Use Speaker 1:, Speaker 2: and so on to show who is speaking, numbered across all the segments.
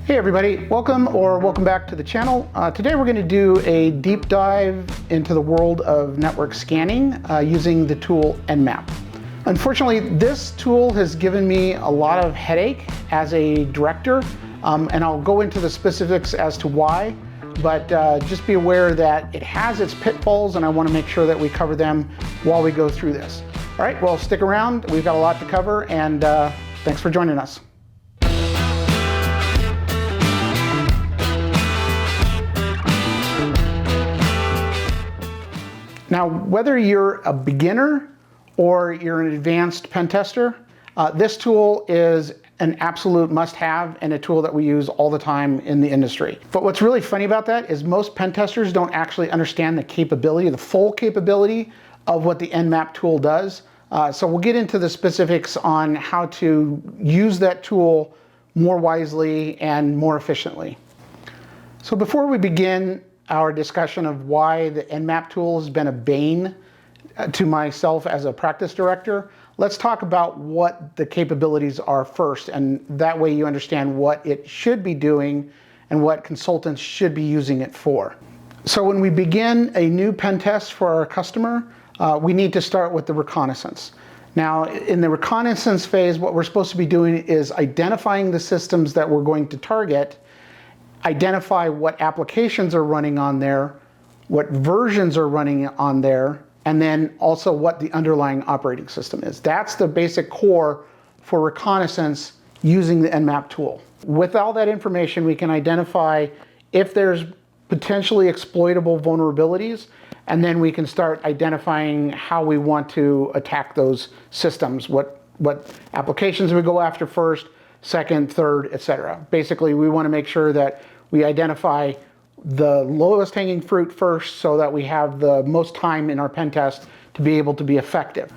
Speaker 1: Hey everybody, welcome back to the channel. Today we're going to do a deep dive into the world of network scanning using the tool NMAP. Unfortunately, this tool has given me a lot of headache as a director, and I'll go into the specifics as to why, but just be aware that it has its pitfalls and I want to make sure that we cover them while we go through this. All right, well, stick around. We've got a lot to cover, and thanks for joining us. Now, whether you're a beginner or you're an advanced pen tester, this tool is an absolute must-have and a tool that we use all the time in the industry. But what's really funny about that is most pen testers don't actually understand the capability, the full capability of what the NMAP tool does. So we'll get into the specifics on how to use that tool more wisely and more efficiently. So before we begin our discussion of why the NMAP tool has been a bane to myself as a practice director, let's talk about what the capabilities are first, and that way you understand what it should be doing and what consultants should be using it for. So when we begin a new pen test for our customer, we need to start with the reconnaissance. Now, in the reconnaissance phase, what we're supposed to be doing is identifying the systems that we're going to target, identify what applications are running on there, what versions are running on there, and then also what the underlying operating system is. That's the basic core for reconnaissance using the NMAP tool. With all that information, we can identify if there's potentially exploitable vulnerabilities, and then we can start identifying how we want to attack those systems, what applications we go after first, second, third, etc. Basically, we want to make sure that we identify the lowest hanging fruit first so that we have the most time in our pen test to be able to be effective.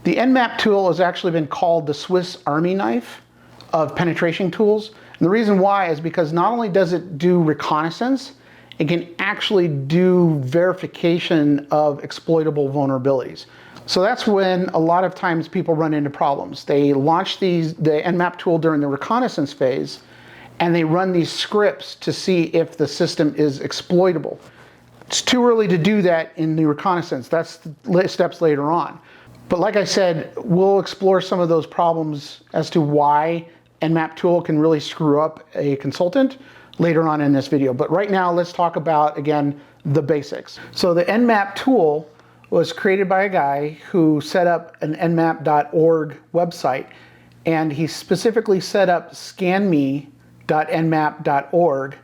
Speaker 1: The NMAP tool has actually been called the Swiss Army knife of penetration tools. And the reason why is because not only does it do reconnaissance, it can actually do verification of exploitable vulnerabilities. So that's when a lot of times people run into problems. They launch the NMAP tool during the reconnaissance phase, and they run these scripts to see if the system is exploitable. It's too early to do that in the reconnaissance. That's the steps later on. But like I said, we'll explore some of those problems as to why NMAP tool can really screw up a consultant later on in this video. But right now, let's talk about, again, the basics. So the NMAP tool was created by a guy who set up an nmap.org website, and he specifically set up scanme.nmap.org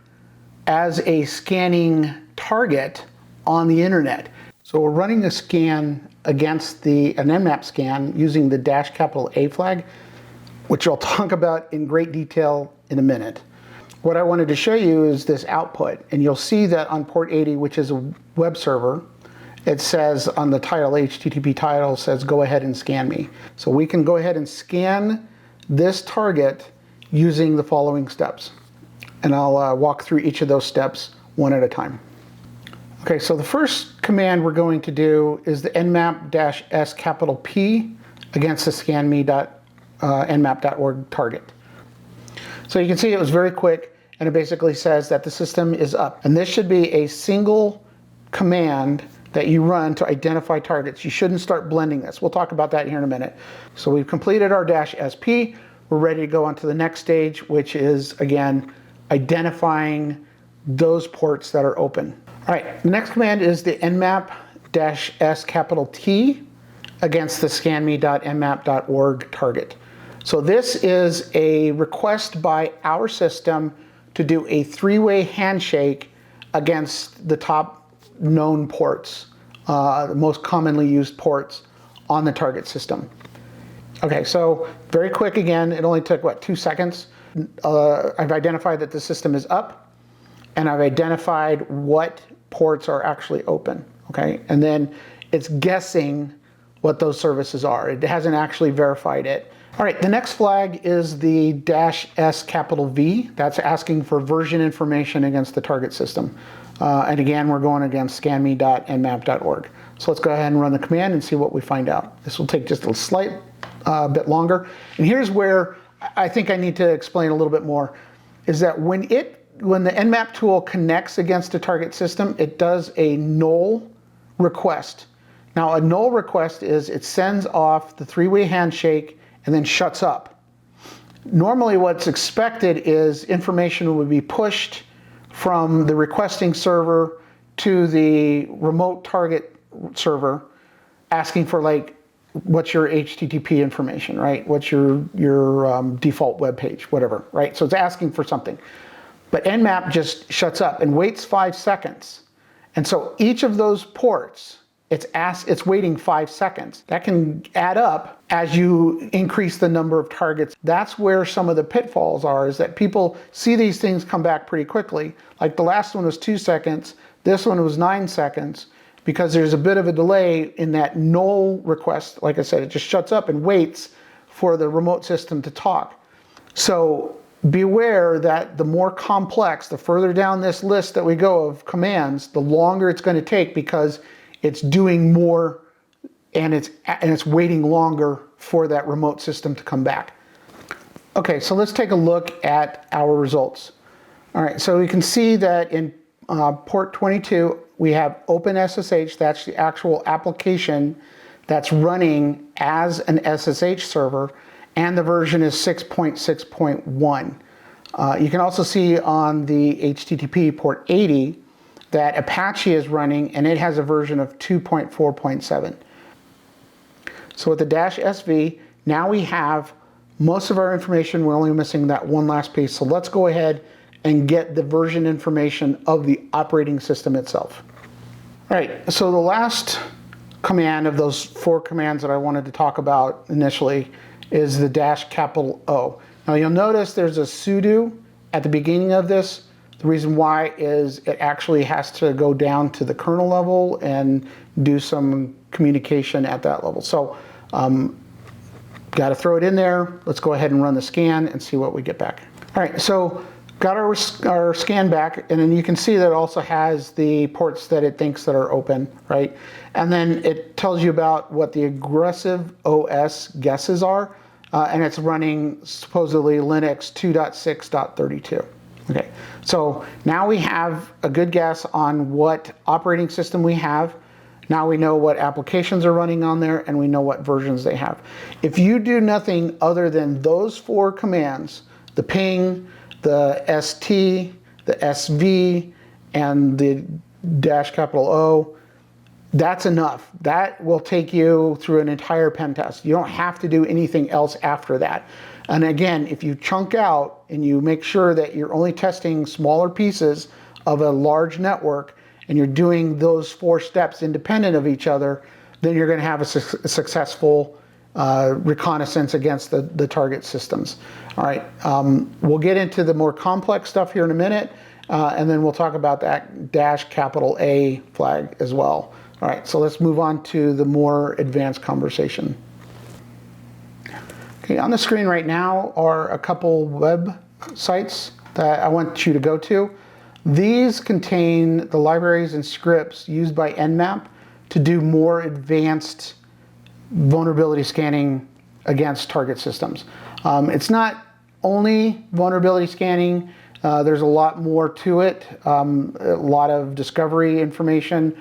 Speaker 1: as a scanning target on the internet. So we're running a scan against an NMAP scan using the --A flag, which I'll talk about in great detail in a minute. What I wanted to show you is this output, and you'll see that on port 80, which is a web server, it says on the title, HTTP title says, go ahead and scan me. So we can go ahead and scan this target using the following steps. And I'll walk through each of those steps one at a time. Okay, so the first command we're going to do is the nmap-S against the scanme.nmap.org target. So you can see it was very quick, and it basically says that the system is up. And this should be a single command that you run to identify targets. You shouldn't start blending this. We'll talk about that here in a minute. So we've completed our -SP. We're ready to go on to the next stage, which is, again, identifying those ports that are open. All right, the next command is the nmap-S against the scanme.nmap.org target. So this is a request by our system to do a three-way handshake against the top known ports, the most commonly used ports on the target system. Okay, so very quick again, it only took, what, 2 seconds? I've identified that the system is up, and I've identified what ports are actually open, okay? And then it's guessing what those services are. It hasn't actually verified it. All right, the next flag is the -SV. That's asking for version information against the target system. And again, we're going against scanme.nmap.org. So let's go ahead and run the command and see what we find out. This will take just a slight bit longer. And here's where I think I need to explain a little bit more. is that when the NMAP tool connects against a target system, it does a null request. Now, a null request is it sends off the three-way handshake and then shuts up. Normally what's expected is information would be pushed from the requesting server to the remote target server, asking for, like, what's your HTTP information, right? What's your default web page, whatever, right? So it's asking for something. But NMAP just shuts up and waits 5 seconds. And so each of those ports, it's waiting 5 seconds. That can add up as you increase the number of targets. That's where some of the pitfalls are, is that people see these things come back pretty quickly. Like the last one was 2 seconds, this one was 9 seconds, because there's a bit of a delay in that null request. Like I said, it just shuts up and waits for the remote system to talk. So beware that the more complex, the further down this list that we go of commands, the longer it's going to take, because it's doing more and it's waiting longer for that remote system to come back. Okay, so let's take a look at our results. All right, so we can see that in port 22, we have OpenSSH. That's the actual application that's running as an SSH server, and the version is 6.6.1. You can also see on the HTTP port 80 that Apache is running, and it has a version of 2.4.7. So with the -SV, now we have most of our information. We're only missing that one last piece. So let's go ahead and get the version information of the operating system itself. All right, so the last command of those 4 commands that I wanted to talk about initially is the -O. Now you'll notice there's a sudo at the beginning of this. The reason why is it actually has to go down to the kernel level and do some communication at that level. So got to throw it in there. Let's go ahead and run the scan and see what we get back. All right, so got our scan back, and then you can see that it also has the ports that it thinks that are open, right? And then it tells you about what the aggressive OS guesses are, and it's running supposedly Linux 2.6.32. Okay, so now we have a good guess on what operating system we have. Now we know what applications are running on there, and we know what versions they have. If you do nothing other than those 4 commands, the ping, the ST, the SV, and the -O, that's enough. That will take you through an entire pen test. You don't have to do anything else after that. And again, if you chunk out and you make sure that you're only testing smaller pieces of a large network, and you're doing those 4 steps independent of each other, then you're going to have a successful reconnaissance against the target systems. All right, we'll get into the more complex stuff here in a minute, and then we'll talk about that -A flag as well. All right, so let's move on to the more advanced conversation. Okay, on the screen right now are a couple websites that I want you to go to. These contain the libraries and scripts used by NMAP to do more advanced vulnerability scanning against target systems. It's not only vulnerability scanning. There's a lot more to it. A lot of discovery information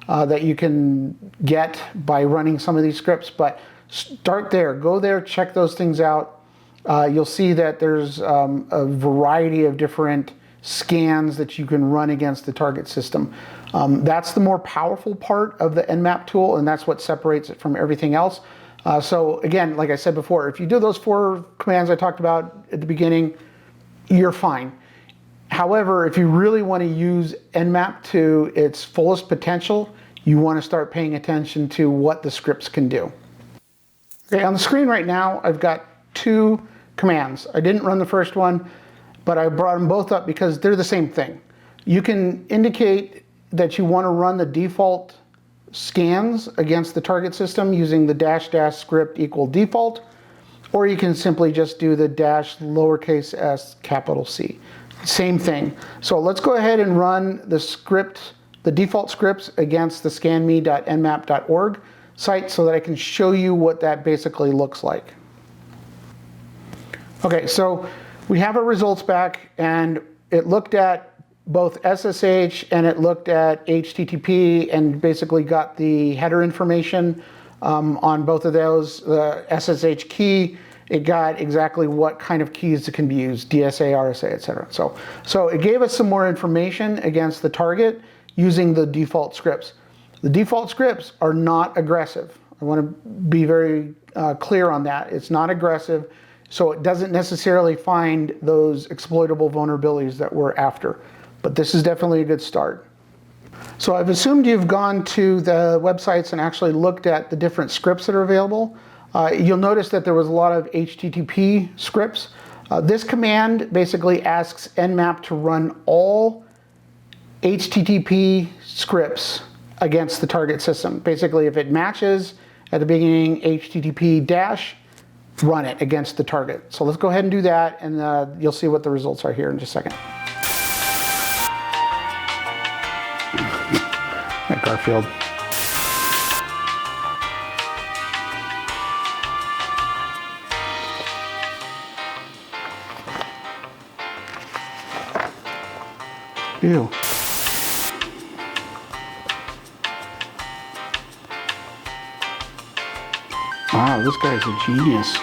Speaker 1: that you can get by running some of these scripts, but start there. Go there, check those things out. You'll see that there's a variety of different scans that you can run against the target system. That's the more powerful part of the NMAP tool, and that's what separates it from everything else. So again, like I said before, if you do those 4 commands I talked about at the beginning, you're fine. However, if you really want to use NMAP to its fullest potential, you want to start paying attention to what the scripts can do. Okay, on the screen right now, I've got 2 commands. I didn't run the first one, but I brought them both up because they're the same thing. You can indicate that you want to run the default scans against the target system using the -- script equal default, or you can simply just do the -s C. Same thing. So let's go ahead and run the script, the default scripts against the scanme.nmap.org site so that I can show you what that basically looks like. Okay, so We have our results back, and it looked at both SSH and it looked at HTTP and basically got the header information on both of those. The SSH key, it got exactly what kind of keys that can be used, DSA, RSA, etc. So it gave us some more information against the target using the default scripts. The default scripts are not aggressive. I want to be very clear on that. It's not aggressive, so it doesn't necessarily find those exploitable vulnerabilities that we're after. But this is definitely a good start. So I've assumed you've gone to the websites and actually looked at the different scripts that are available. You'll notice that there was a lot of HTTP scripts. This command basically asks NMAP to run all HTTP scripts against the target system. Basically, if it matches at the beginning HTTP dash, run it against the target. So let's go ahead and do that, and you'll see what the results are here in just a second. Garfield. Ew. Wow, this guy's a genius.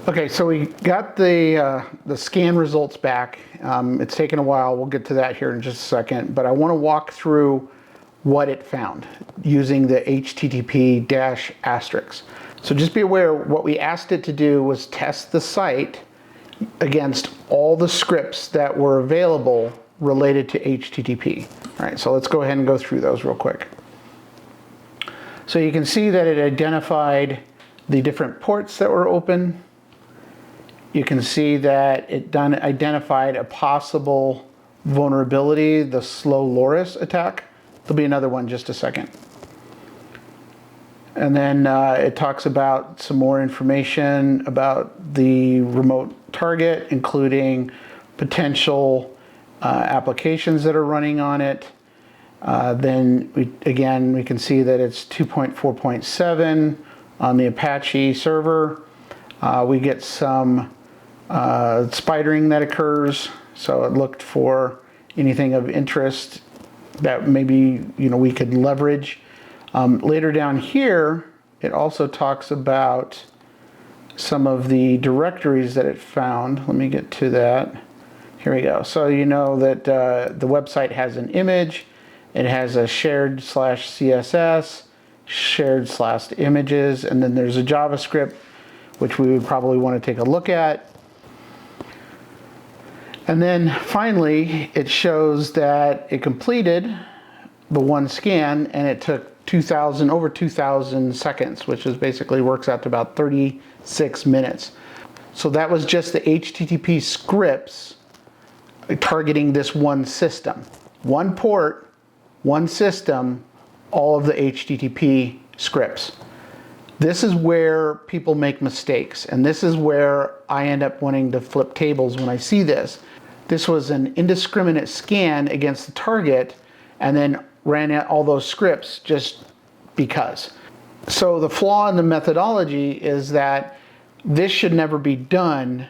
Speaker 1: Okay, so we got the scan results back. It's taken a while. We'll get to that here in just a second, but I want to walk through what it found using the HTTP-*. So just be aware, what we asked it to do was test the site against all the scripts that were available related to HTTP. All right, so let's go ahead and go through those real quick. So you can see that it identified the different ports that were open. You can see that it identified a possible vulnerability, the slow loris attack. There'll be another one in just a second. And then it talks about some more information about the remote target, including potential applications that are running on it. Then we can see that it's 2.4.7 on the Apache server. We get some spidering that occurs, so it looked for anything of interest that maybe we could leverage. Later down here, it also talks about some of the directories that it found. Let me get to that. Here we go. So you know that the website has an image. It has a shared /CSS, shared /images, and then there's a JavaScript, which we would probably want to take a look at. And then finally, it shows that it completed the one scan, and it took over 2,000 seconds, which is basically works out to about 36 minutes. So that was just the HTTP scripts targeting this one system. One port, one system, all of the HTTP scripts. This is where people make mistakes, and this is where I end up wanting to flip tables when I see this. This was an indiscriminate scan against the target and then ran out all those scripts just because. So the flaw in the methodology is that this should never be done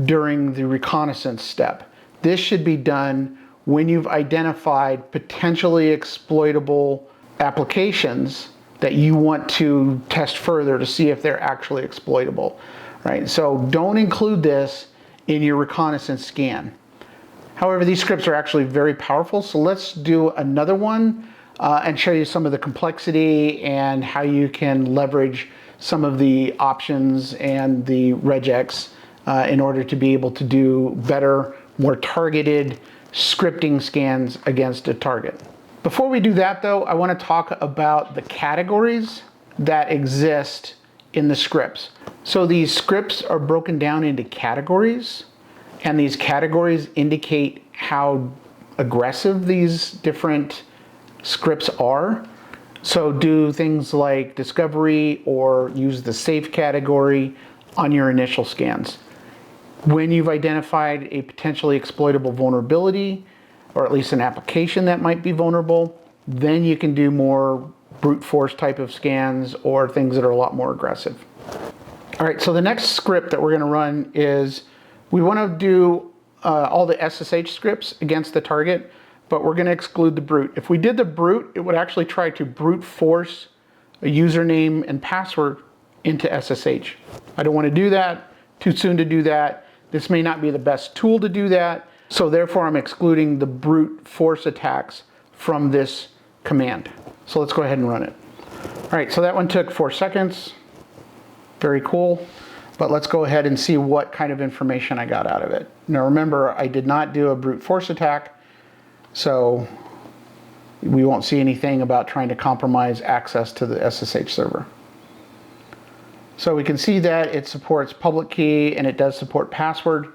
Speaker 1: during the reconnaissance step. This should be done when you've identified potentially exploitable applications that you want to test further to see if they're actually exploitable, right? So don't include this in your reconnaissance scan. However, these scripts are actually very powerful, so let's do another one and show you some of the complexity and how you can leverage some of the options and the regex in order to be able to do better, more targeted scripting scans against a target. Before we do that though, I want to talk about the categories that exist in the scripts. So these scripts are broken down into categories, and these categories indicate how aggressive these different scripts are. So do things like discovery or use the safe category on your initial scans. When you've identified a potentially exploitable vulnerability, or at least an application that might be vulnerable, then you can do more brute force type of scans or things that are a lot more aggressive. All right, so the next script that we're going to run is we want to do all the SSH scripts against the target, but we're going to exclude the brute. If we did the brute, it would actually try to brute force a username and password into SSH. I don't want to do that. Too soon to do that. This may not be the best tool to do that. So therefore, I'm excluding the brute force attacks from this command. So let's go ahead and run it. All right, so that one took 4 seconds. Very cool. But let's go ahead and see what kind of information I got out of it. Now remember, I did not do a brute force attack, so we won't see anything about trying to compromise access to the SSH server. So we can see that it supports public key and it does support password.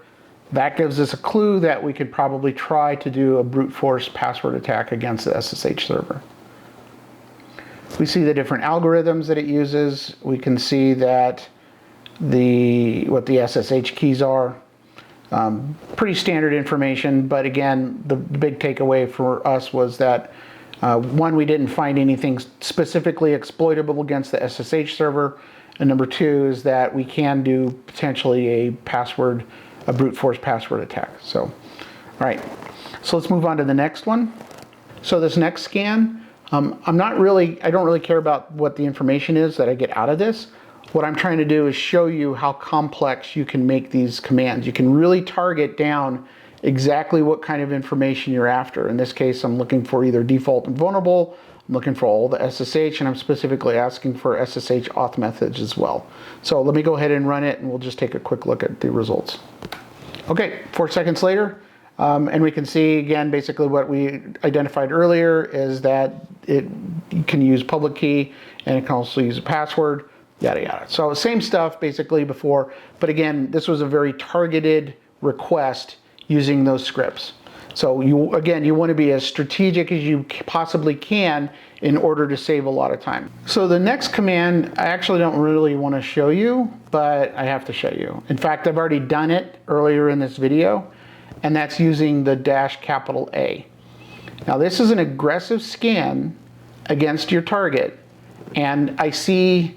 Speaker 1: That gives us a clue that we could probably try to do a brute force password attack against the SSH server. We see the different algorithms that it uses. We can see that what the SSH keys are. Pretty standard information, but again, the big takeaway for us was that one, we didn't find anything specifically exploitable against the SSH server, and number two is that we can do potentially a brute force password attack. So, all right, so let's move on to the next one. So this next scan, I don't really care about what the information is that I get out of this. What I'm trying to do is show you how complex you can make these commands. You can really target down exactly what kind of information you're after. In this case, I'm looking for either default and vulnerable, I'm looking for all the SSH, and I'm specifically asking for SSH auth methods as well. So let me go ahead and run it, and we'll just take a quick look at the results. Okay, 4 seconds later, and we can see again basically what we identified earlier is that you can use public key and it can also use a password, yada yada. So same stuff basically before, but again, this was a very targeted request using those scripts. So you want to be as strategic as you possibly can in order to save a lot of time. So the next command, I actually don't really want to show you, but I have to show you. In fact, I've already done it earlier in this video, and that's using the -A. Now this is an aggressive scan against your target, and I see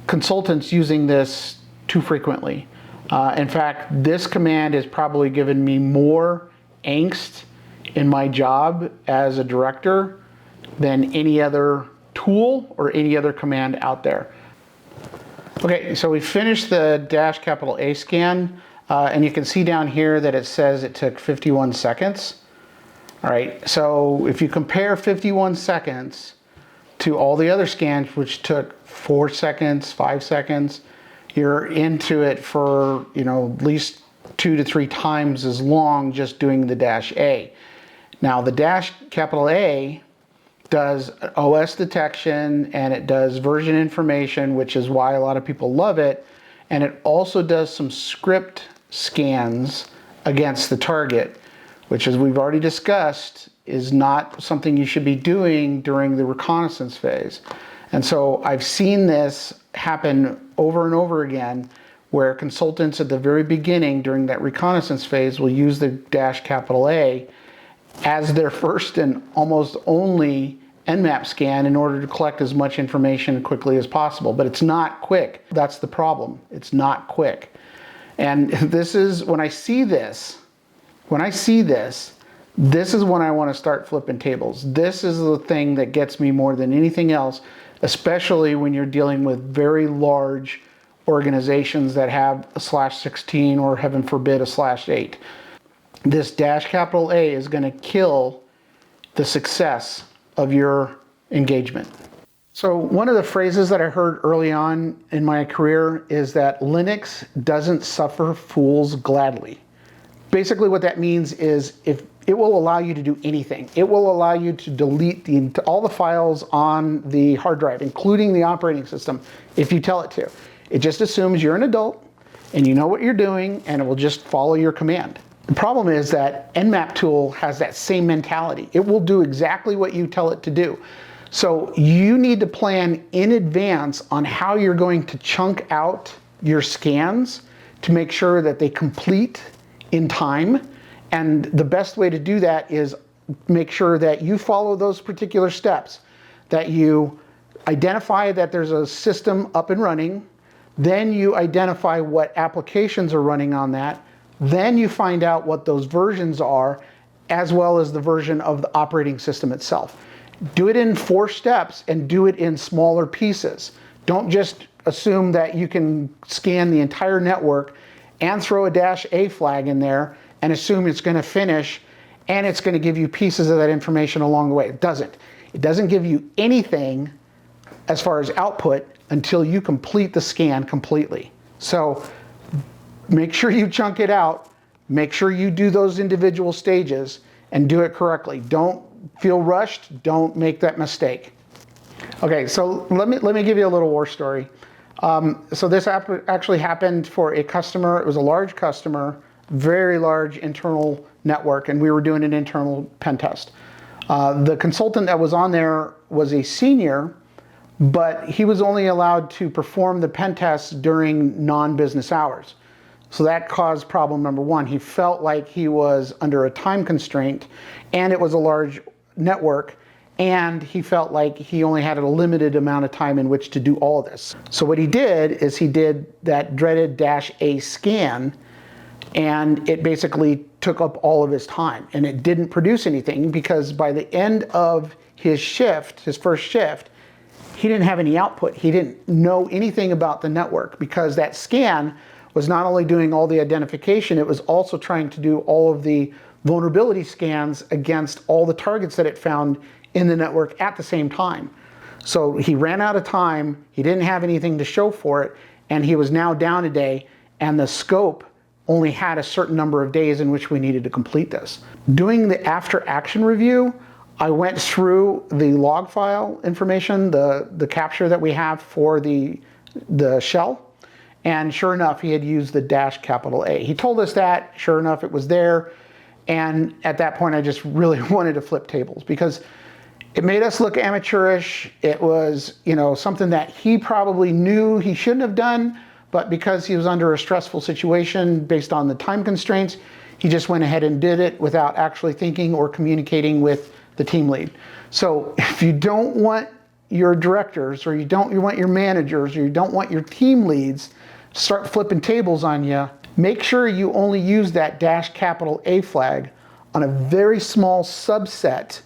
Speaker 1: consultants using this too frequently. In fact, this command has probably given me more angst in my job as a director than any other tool or any other command out there. Okay, so we finished the -A scan, and you can see down here that it says it took 51 seconds. All right, so if you compare 51 seconds to all the other scans, which took 4 seconds, 5 seconds, you're into it for, at least 2 to 3 times as long just doing the -A. Now the -A does OS detection and it does version information, which is why a lot of people love it. And it also does some script scans against the target, which, as we've already discussed, is not something you should be doing during the reconnaissance phase. And so I've seen this happen over and over again, where consultants at the very beginning during that reconnaissance phase will use the -A as their first and almost only NMAP scan in order to collect as much information quickly as possible. But it's not quick. That's the problem. It's not quick. And this is, when I see this, this is when I want to start flipping tables. This is the thing that gets me more than anything else, especially when you're dealing with very large organizations that have a /16 or, heaven forbid, a /8. This -A is going to kill the success of your engagement. So one of the phrases that I heard early on in my career is that Linux doesn't suffer fools gladly. Basically what that means is if it will allow you to do anything. It will allow you to delete all the files on the hard drive, including the operating system, if you tell it to. It just assumes you're an adult and you know what you're doing, and it will just follow your command. The problem is that NMAP tool has that same mentality. It will do exactly what you tell it to do. So you need to plan in advance on how you're going to chunk out your scans to make sure that they complete in time. And the best way to do that is make sure that you follow those particular steps, that you identify that there's a system up and running, then you identify what applications are running on that, then you find out what those versions are, as well as the version of the operating system itself. Do it in 4 steps and do it in smaller pieces. Don't just assume that you can scan the entire network and throw a -A flag in there and assume it's going to finish and it's going to give you pieces of that information along the way. It doesn't. It doesn't give you anything as far as output until you complete the scan completely. So make sure you chunk it out, make sure you do those individual stages and do it correctly. Don't feel rushed, don't make that mistake. Okay, so let me give you a little war story. So this actually happened for a customer. It was a large customer, very large internal network, and we were doing an internal pen test. The consultant that was on there was a senior, but he was only allowed to perform the pen tests during non-business hours. So that caused problem number 1. He felt like he was under a time constraint, and it was a large network, and he felt like he only had a limited amount of time in which to do all this. So what he did is he did that dreaded -A scan, and it basically took up all of his time, and it didn't produce anything because by the end of his shift, his first shift, he didn't have any output. He didn't know anything about the network because that scan was not only doing all the identification, it was also trying to do all of the vulnerability scans against all the targets that it found in the network at the same time. So he ran out of time, he didn't have anything to show for it, and he was now down a day, and the scope only had a certain number of days in which we needed to complete this. Doing the after action review, I went through the log file information, the capture that we have for the shell, and sure enough, he had used the -A. He told us that, sure enough, it was there, and at that point, I just really wanted to flip tables because it made us look amateurish. It was, something that he probably knew he shouldn't have done, but because he was under a stressful situation based on the time constraints, he just went ahead and did it without actually thinking or communicating with the team lead. So if you don't want your directors, or you want your managers, or you don't want your team leads to start flipping tables on you, make sure you only use that -A flag on a very small subset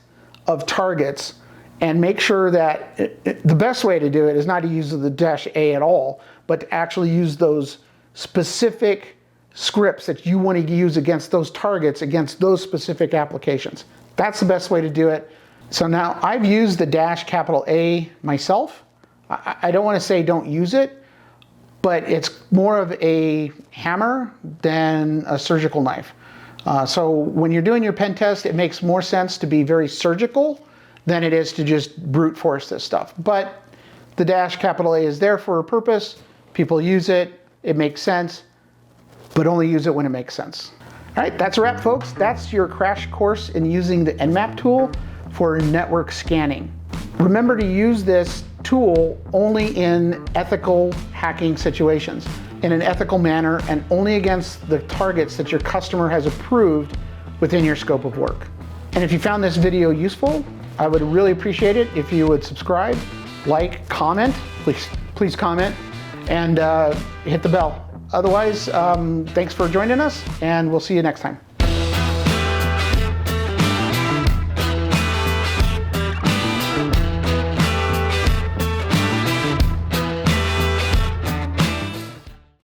Speaker 1: of targets, and make sure that the best way to do it is not to use the -A at all, but to actually use those specific scripts that you want to use against those targets, against those specific applications. That's the best way to do it. So now I've used the -A myself. I don't want to say don't use it, but it's more of a hammer than a surgical knife. So when you're doing your pen test, it makes more sense to be very surgical than it is to just brute force this stuff. But the -A is there for a purpose. People use it. It makes sense, but only use it when it makes sense. All right, that's a wrap, folks. That's your crash course in using the NMAP tool for network scanning. Remember to use this tool only in ethical hacking situations, in an ethical manner, and only against the targets that your customer has approved within your scope of work. And if you found this video useful, I would really appreciate it if you would subscribe, like, comment, please comment, and hit the bell. Otherwise, thanks for joining us, and we'll see you next time.